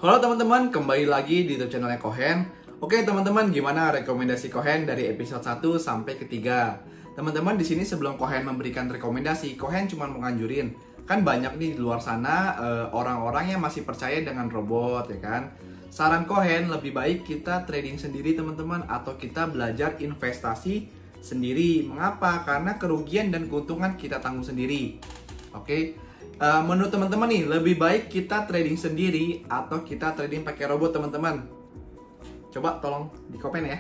Halo teman-teman, kembali lagi di YouTube channelnya Kohen. Oke teman-teman, gimana rekomendasi Kohen dari episode 1 sampai ke 3? Teman-teman, di sini sebelum Kohen memberikan rekomendasi, Kohen cuma mau nganjurin. Kan banyak nih di luar sana orang-orang yang masih percaya dengan robot, ya kan? Saran Kohen, lebih baik kita trading sendiri teman-teman, atau kita belajar investasi sendiri. Mengapa? Karena kerugian dan keuntungan kita tanggung sendiri. Oke? Menurut teman-teman nih, lebih baik kita trading sendiri atau kita trading pakai robot teman-teman? Coba tolong di komen ya.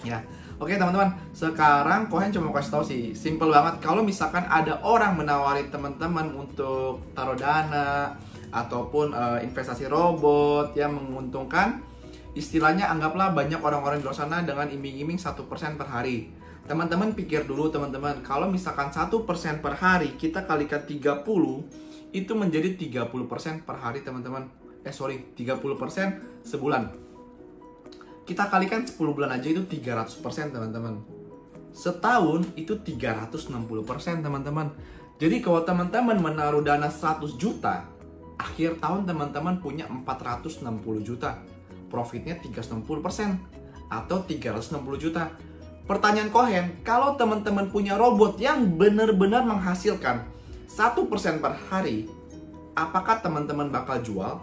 Ya, oke teman-teman. Sekarang Kohen cuma kasih tahu sih, simple banget. Kalau misalkan ada orang menawari teman-teman untuk taruh dana ataupun investasi robot yang menguntungkan, istilahnya anggaplah banyak orang-orang di luar sana dengan iming-iming 1% per hari. Teman-teman pikir dulu teman-teman, kalau misalkan 1% per hari kita kalikan 30, itu menjadi 30% per hari teman-teman. 30% sebulan. Kita kalikan 10 bulan aja itu 300% teman-teman. Setahun itu 360% teman-teman. Jadi kalau teman-teman menaruh dana 100 juta, akhir tahun teman-teman punya 460 juta. Profitnya 360% atau 360 juta. Pertanyaan Kohen, kalau teman-teman punya robot yang benar-benar menghasilkan 1% per hari, apakah teman-teman bakal jual?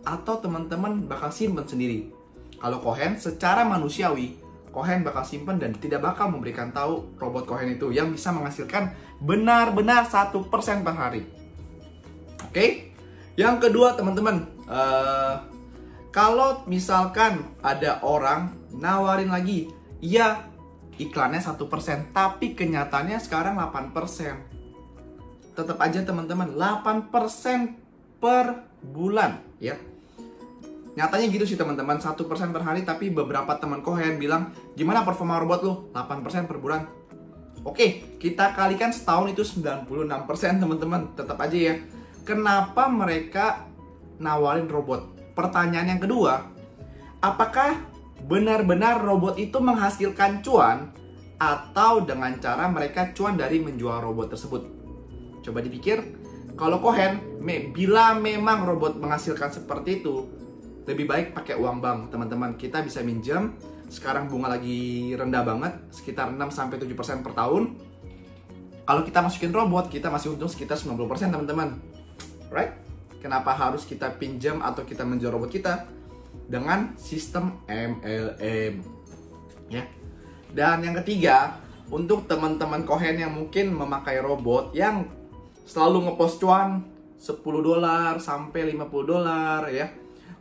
Atau teman-teman bakal simpen sendiri? Kalau Kohen, secara manusiawi, Kohen bakal simpen dan tidak bakal memberikan tahu robot Kohen itu yang bisa menghasilkan benar-benar 1% per hari. Oke? Yang kedua teman-teman, kalau misalkan ada orang nawarin lagi, iya, iklannya 1%, tapi kenyataannya sekarang 8%. Tetap aja teman-teman, 8% per bulan, ya. Nyatanya gitu sih teman-teman, 1% per hari, tapi beberapa teman Kohen bilang, gimana performa robot lu? 8% per bulan. Oke, kita kalikan setahun itu 96% teman-teman. Tetap aja ya. Kenapa mereka nawarin robot? Pertanyaan yang kedua, apakah benar-benar robot itu menghasilkan cuan atau dengan cara mereka cuan dari menjual robot tersebut? Coba dipikir, kalau Kohen, bila memang robot menghasilkan seperti itu, lebih baik pakai uang bank, teman-teman. Kita bisa minjem, sekarang bunga lagi rendah banget, sekitar 6-7% per tahun. Kalau kita masukin robot, kita masih untung sekitar 90% teman-teman. Right? Kenapa harus kita pinjam atau kita menjual robot kita? Dengan sistem MLM, ya. Dan yang ketiga, untuk teman-teman Kohen yang mungkin memakai robot yang selalu ngepost cuan $10 sampai $50, ya.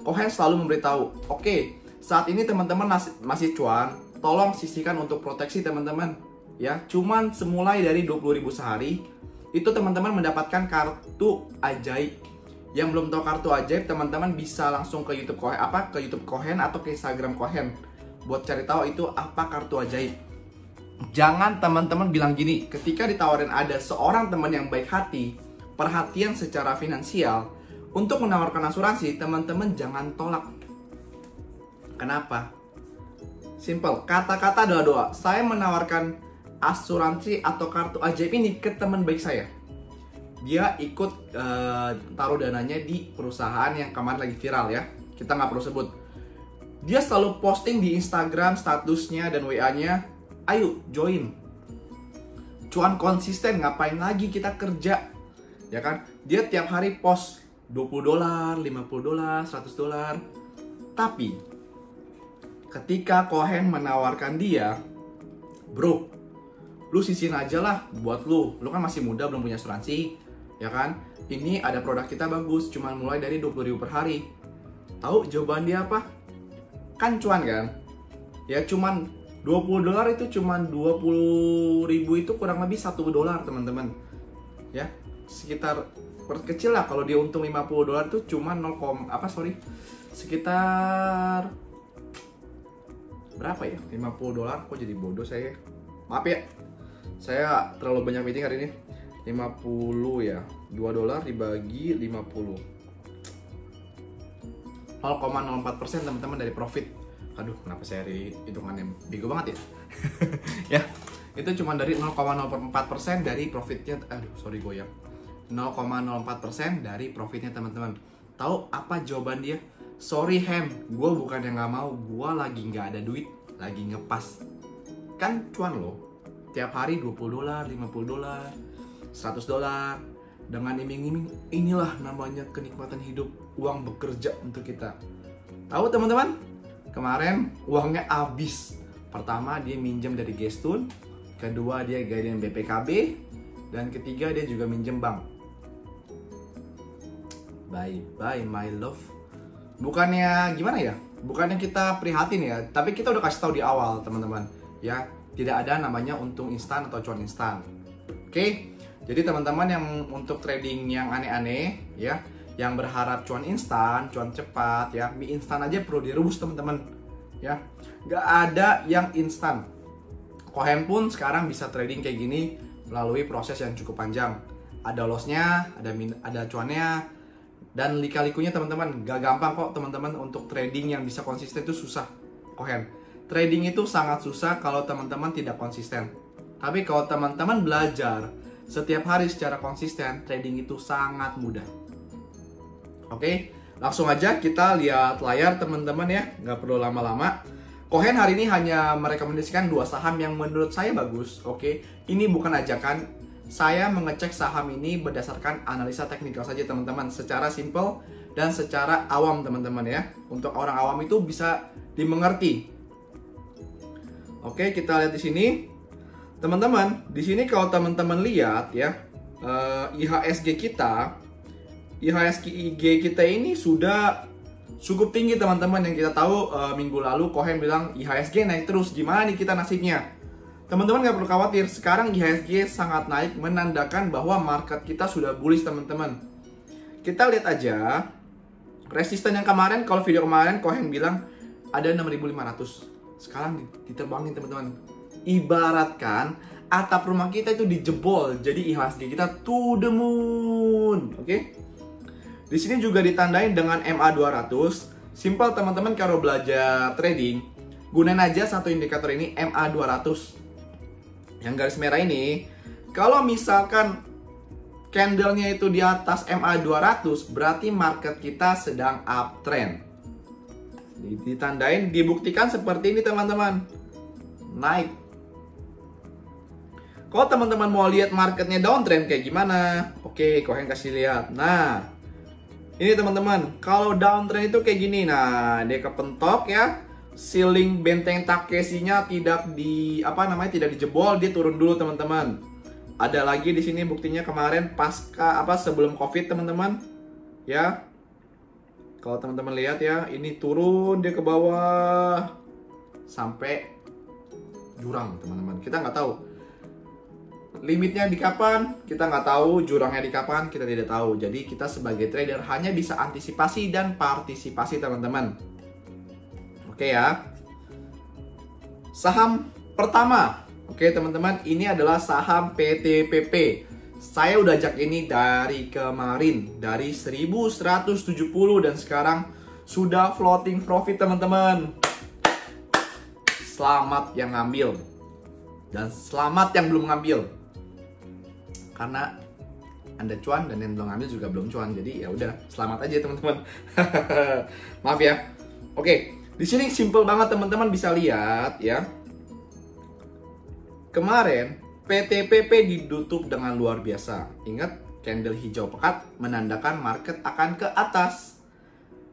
Kohen selalu memberitahu, oke, saat ini teman-teman masih cuan, tolong sisihkan untuk proteksi teman-teman, ya. Cuman semulai dari 20.000 sehari, itu teman-teman mendapatkan kartu ajaib. Yang belum tahu kartu ajaib, teman-teman bisa langsung ke YouTube Kohen, ke YouTube Kohen atau ke Instagram Kohen buat cari tahu itu apa kartu ajaib. Jangan teman-teman bilang gini, ketika ditawarin ada seorang teman yang baik hati, perhatian secara finansial untuk menawarkan asuransi, teman-teman jangan tolak. Kenapa? Simple, kata-kata adalah doa. Saya menawarkan asuransi atau kartu ajaib ini ke teman baik saya. Dia ikut taruh dananya di perusahaan yang kemarin lagi viral, ya. Kita nggak perlu sebut. Dia selalu posting di Instagram statusnya dan WA-nya, ayo join. Cuan konsisten, ngapain lagi kita kerja, ya kan? Dia tiap hari post $20, $50, $100. Tapi ketika Kohen menawarkan dia, bro, lu sisihin aja lah buat lu kan masih muda, belum punya asuransi, ya kan? Ini ada produk kita bagus, cuman mulai dari 20.000 per hari. Tahu jawaban dia apa? Kan cuan kan? Ya cuman $20 itu cuman 20.000 itu kurang lebih $1 teman-teman. Ya, sekitar perkecil lah, kalau dia untung $50 itu cuman sekitar berapa ya? $50, kok jadi bodoh saya. Maaf ya. Saya terlalu banyak meeting hari ini. 50 ya, $2 dibagi 50, 0,04% teman-teman dari profit. Aduh, kenapa saya hitungannya bego banget ya? Ya, itu cuma dari 0,04% dari profitnya. Aduh, sorry goyang. 0,04% dari profitnya teman-teman. Tahu apa jawaban dia? Sorry Hem, gue bukan yang nggak mau, gue lagi nggak ada duit, lagi ngepas. Kan cuan loh, tiap hari $20, $50, $100. Dengan iming-iming, inilah namanya kenikmatan hidup, uang bekerja untuk kita. Tahu teman-teman, kemarin uangnya habis. Pertama dia minjem dari Gestun, kedua dia gajian BPKB, dan ketiga dia juga minjem bank. Bye bye my love. Bukannya gimana ya? Bukannya kita prihatin ya, tapi kita udah kasih tahu di awal teman-teman ya, tidak ada namanya untung instan atau cuan instan. Oke? Jadi teman-teman yang untuk trading yang aneh-aneh ya, yang berharap cuan instan, cuan cepat ya, mie instan aja perlu direbus teman-teman ya. Gak ada yang instan. Cohen pun sekarang bisa trading kayak gini melalui proses yang cukup panjang. Ada lossnya, ada cuannya, dan lika-likunya teman-teman. Gak gampang kok teman-teman untuk trading yang bisa konsisten itu susah. Cohen, trading itu sangat susah kalau teman-teman tidak konsisten. Tapi kalau teman-teman belajar setiap hari secara konsisten, trading itu sangat mudah. Oke, langsung aja kita lihat layar teman-teman ya, nggak perlu lama-lama. Cohen hari ini hanya merekomendasikan 2 saham yang menurut saya bagus. Oke, ini bukan ajakan. Saya mengecek saham ini berdasarkan analisa teknikal saja teman-teman, secara simple dan secara awam teman-teman ya. Untuk orang awam itu bisa dimengerti. Oke, kita lihat di sini. Teman-teman, di sini kalau teman-teman lihat ya, IHSG kita ini sudah cukup tinggi teman-teman. Yang kita tahu minggu lalu Cohen bilang IHSG naik terus, gimana nih kita nasibnya? Teman-teman gak perlu khawatir, sekarang IHSG sangat naik, menandakan bahwa market kita sudah bullish teman-teman. Kita lihat aja resisten yang kemarin, kalau video kemarin Cohen bilang ada 6.500, sekarang diterbangin teman-teman. Ibaratkan atap rumah kita itu dijebol, jadi IHSG kita to the moon. Oke? Di sini juga ditandain dengan MA200. Simple teman-teman, kalau belajar trading, gunain aja satu indikator ini, MA200. Yang garis merah ini, kalau misalkan candlenya itu di atas MA200, berarti market kita sedang uptrend. Ditandain, dibuktikan seperti ini teman-teman, naik. Kalau teman-teman mau lihat marketnya downtrend kayak gimana, oke, Cohen kasih lihat. Nah, ini teman-teman, kalau downtrend itu kayak gini. Nah, dia kepentok ya. Ceiling benteng Takeshi-nya tidak tidak dijebol, dia turun dulu teman-teman. Ada lagi di sini buktinya kemarin sebelum Covid teman-teman. Ya. Kalau teman-teman lihat ya, ini turun dia ke bawah sampai jurang teman-teman. Kita nggak tahu limitnya di kapan, kita nggak tahu, jurangnya di kapan, kita tidak tahu. Jadi kita sebagai trader hanya bisa antisipasi dan partisipasi teman-teman. Oke ya. Saham pertama, oke teman-teman, ini adalah saham PTPP. Saya udah ajak ini dari kemarin, dari 1170 dan sekarang sudah floating profit teman-teman. Selamat yang ngambil dan selamat yang belum ngambil. Karena Anda cuan dan yang belum ngambil juga belum cuan. Jadi ya udah, selamat aja teman-teman. Maaf ya. Oke, di sini simple banget teman-teman, bisa lihat ya. Kemarin PTPP ditutup dengan luar biasa. Ingat, candle hijau pekat menandakan market akan ke atas.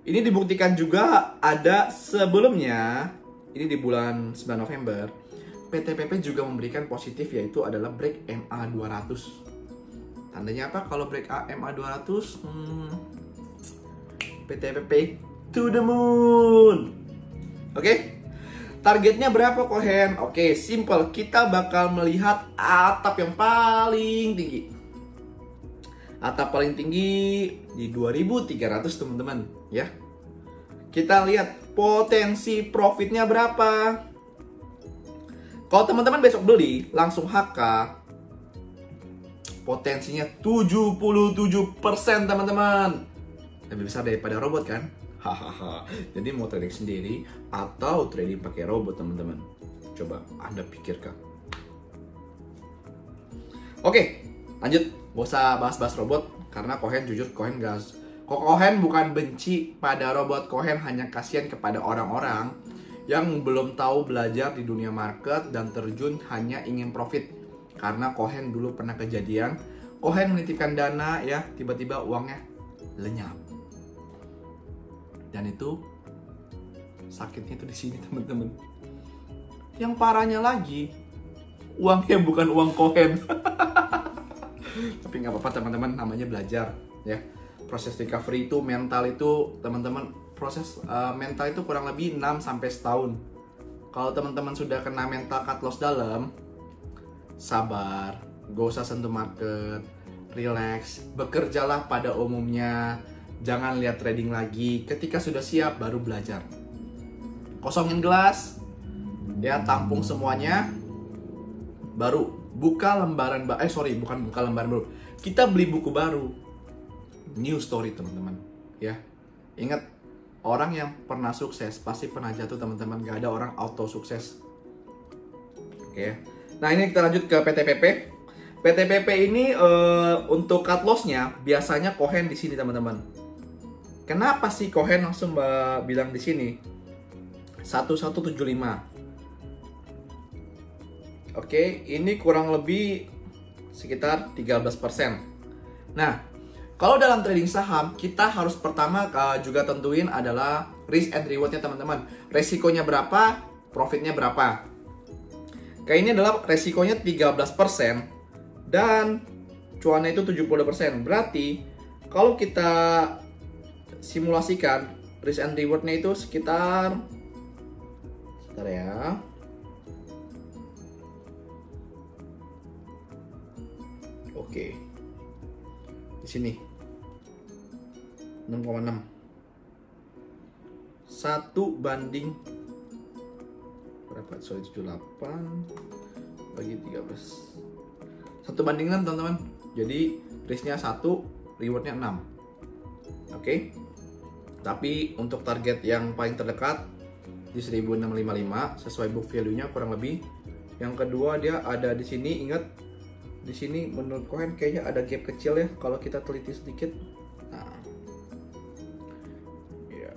Ini dibuktikan juga ada sebelumnya. Ini di bulan 9 November. PTPP juga memberikan positif, yaitu adalah break MA200. Tandanya apa kalau break MA200? PTPP to the moon. Oke? Targetnya berapa Cohen? Oke, simple. Kita bakal melihat atap yang paling tinggi. Atap paling tinggi di 2300 teman-teman, ya. Kita lihat potensi profitnya berapa. Kalau teman-teman besok beli langsung HK, potensinya 77% teman-teman. Lebih besar daripada robot kan? Hahaha. Jadi mau trading sendiri atau trading pakai robot teman-teman? Coba Anda pikirkan. Oke, lanjut. Gak usah bahas-bahas robot karena Cohen jujur Cohen Kohen bukan benci pada robot, Kohen hanya kasihan kepada orang-orang yang belum tahu belajar di dunia market dan terjun hanya ingin profit. Karena Kohen dulu pernah kejadian, Kohen menitipkan dana ya, tiba-tiba uangnya lenyap. Dan itu sakitnya itu di sini teman-teman. Yang parahnya lagi, uangnya bukan uang Kohen. Tapi nggak apa-apa teman-teman, namanya belajar ya. Proses recovery itu, mental itu teman-teman, proses mental itu kurang lebih 6 sampai setahun. Kalau teman-teman sudah kena mental cut loss dalam, sabar, gak usah sentuh market, relax, bekerjalah pada umumnya, jangan lihat trading lagi. Ketika sudah siap baru belajar. Kosongin gelas, ya, tampung semuanya, baru buka lembaran bukan buka lembaran baru. Kita beli buku baru, new story teman-teman, ya. Ingat, orang yang pernah sukses pasti pernah jatuh teman-teman. Gak ada orang auto sukses. Oke. Nah ini kita lanjut ke PTPP. PTPP ini untuk cut loss-nya biasanya Kohen di sini teman-teman. Kenapa sih Kohen langsung bilang di sini 1175? Oke, ini kurang lebih sekitar 13%. Nah, kalau dalam trading saham, kita harus pertama juga tentuin adalah risk and reward-nya teman-teman. Resikonya berapa, profitnya berapa. Kayak ini adalah resikonya 13% dan cuannya itu 70%. Berarti kalau kita simulasikan risk and reward-nya itu sekitar, sebentar ya, oke, di sini 6,6, 1 banding berapa? Sorry, 78 bagi 13, 1 banding 6 teman-teman. Jadi risknya 1, rewardnya 6. Oke. Tapi untuk target yang paling terdekat di 1655 sesuai book value-nya kurang lebih. Yang kedua dia ada di sini, ingat di sini menurut Kohen kayaknya ada gap kecil ya kalau kita teliti sedikit. Nah, ya.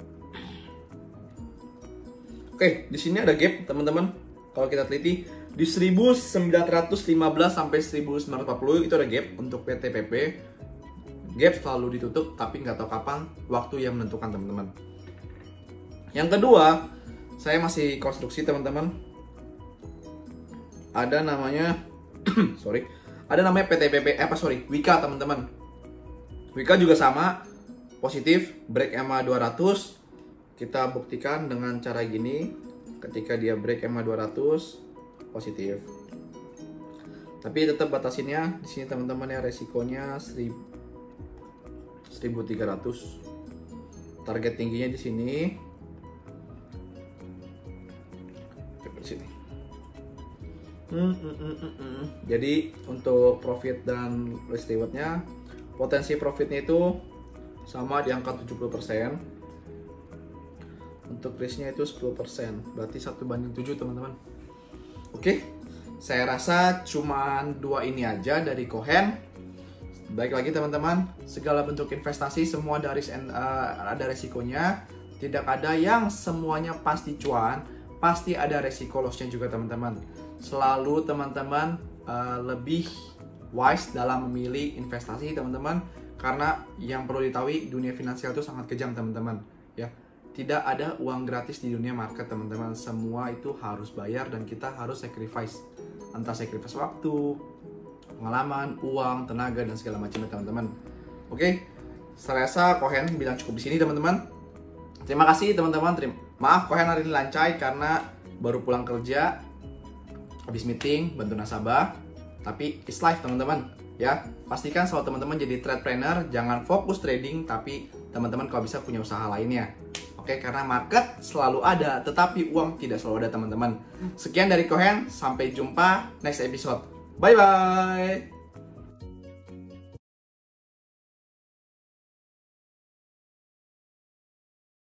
Oke, di sini ada gap teman-teman. Kalau kita teliti di 1915 sampai 1940 itu ada gap untuk PTPP. Gap selalu ditutup tapi nggak tahu kapan waktu yang menentukan teman-teman. Yang kedua, saya masih konstruksi teman-teman. Ada namanya ada namanya PTPP, Wika teman-teman. Wika juga sama, positif, break EMA 200. Kita buktikan dengan cara gini, ketika dia break EMA 200, positif. Tapi tetap batasinnya di sini teman-teman ya, resikonya 1300. Target tingginya di sini. Di sini. Jadi untuk profit dan risk rewardnya, potensi profitnya itu sama di angka 70%. Untuk risknya itu 10%, berarti 1/7 teman-teman. Oke, saya rasa cuman 2 ini aja dari Kohen. Baik lagi teman-teman, segala bentuk investasi semua ada ada resikonya. Tidak ada yang semuanya pasti cuan, pasti ada resiko lossnya juga teman-teman. Selalu teman-teman lebih wise dalam memilih investasi teman-teman, karena yang perlu diketahui dunia finansial itu sangat kejam teman-teman ya. Tidak ada uang gratis di dunia market teman-teman, semua itu harus bayar dan kita harus sacrifice, entah sacrifice waktu, pengalaman, uang, tenaga dan segala macamnya teman-teman. Oke, saya rasa Kohen bilang cukup di sini teman-teman. Terima kasih teman-teman. Maaf Kohen hari ini lancai karena baru pulang kerja, habis meeting, bantu nasabah. Tapi it's life teman-teman ya. Pastikan selalu teman-teman jadi tradepreneur, jangan fokus trading, tapi teman-teman kalau bisa punya usaha lainnya. Oke, karena market selalu ada, tetapi uang tidak selalu ada teman-teman. Sekian dari Kohen, sampai jumpa next episode. Bye-bye.